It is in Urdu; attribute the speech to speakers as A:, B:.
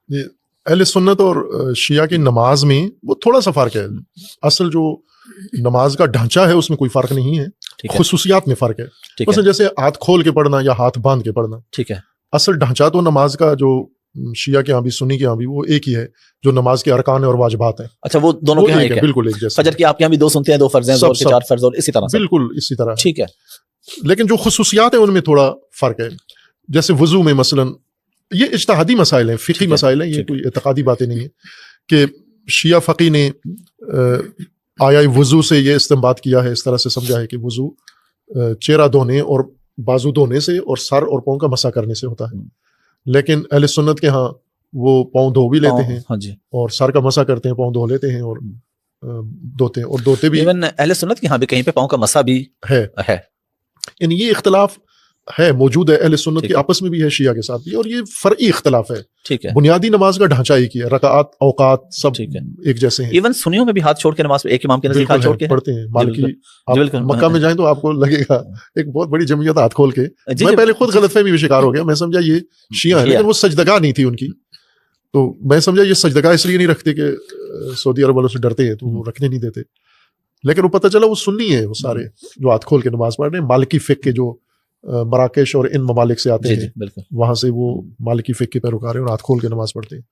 A: اہل سنت اور شیعہ کی نماز میں وہ تھوڑا سا فرق ہے. اصل جو نماز کا ڈھانچہ ہے اس میں کوئی فرق نہیں ہے, خصوصیات میں فرق ہے. مثلا جیسے ہاتھ کھول کے پڑھنا یا ہاتھ باندھ کے پڑھنا,
B: ٹھیک ہے,
A: اصل ڈھانچہ تو نماز کا جو شیعہ کے ہاں بھی سنی کے ہاں بھی وہ ایک ہی ہے جو نماز کے ارکان اور واجبات ہیں.
B: اچھا, وہ دونوں کے ایک ہے,
A: بالکل ایک جیسا.
B: فجر کی آپ کے یہاں بھی 2 سنتے ہیں, 2 فرض ہیں, ظہر کے 4 فرض, اور اسی طرح
A: بالکل اسی طرح,
B: ٹھیک ہے.
A: لیکن جو خصوصیات ہیں ان میں تھوڑا فرق ہے. جیسے وضو میں مثلا یہ اجتہادی مسائل ہیں, فقہی مسائل ہیں, یہ کوئی اعتقادی باتیں نہیں ہیں کہ شیعہ فقی نے آیا وضو سے یہ استنباط کیا ہے, اس طرح سے سمجھا ہے کہ وضو چہرہ دھونے اور بازو دھونے سے اور سر اور پاؤں کا مسح کرنے سے ہوتا ہے. لیکن اہل سنت کے ہاں وہ پاؤں دھو بھی لیتے ہیں اور سر کا مسح کرتے ہیں, پاؤں دھو لیتے ہیں اور دھوتے ہیں, اور دھوتے بھی.
B: ایون اہل سنت کے ہاں بھی کہیں پہ پاؤں کا مسح بھی ہے.
A: یعنی یہ اختلاف ہے, موجود ہے اہل سنت کے آپس میں بھی ہے, شیعہ کے ساتھ بھی, اور یہ فرعی اختلاف ہے.
B: ٹھیک ہے,
A: بنیادی نماز کا ڈھانچہ ایک ہی ہے, رکعات اوقات سب ایک جیسے ہیں.
B: ایون سنیوں میں بھی ہاتھ چھوڑ کے نماز ایک امام کے نزدیک ہاتھ چھوڑ کے
A: پڑھتے ہیں. مالکی مکہ میں جائیں تو آپ کو لگے گا ایک بہت بڑی جمعیت ہاتھ کھول کے. میں پہلے خود غلط فہمی میں شکار ہو گیا, میں سمجھا یہ شیعہ ہے, لیکن وہ سجدگاہ نہیں تھی ان کی. تو میں سمجھا یہ سجدگاہ اس لیے نہیں رکھتے کہ سعودی عرب والوں سے ڈرتے ہیں تو وہ رکھنے نہیں دیتے. لیکن وہ پتہ چلا وہ سنی ہے, وہ سارے جو ہاتھ کھول کے نماز پڑھ رہے ہیں. مالکی فقہ کے جو مراکش اور ان ممالک سے آتے ہیں وہاں سے وہ مالکی فقہ کے پیروکار ہیں اور ہاتھ کھول کے نماز پڑھتے ہیں.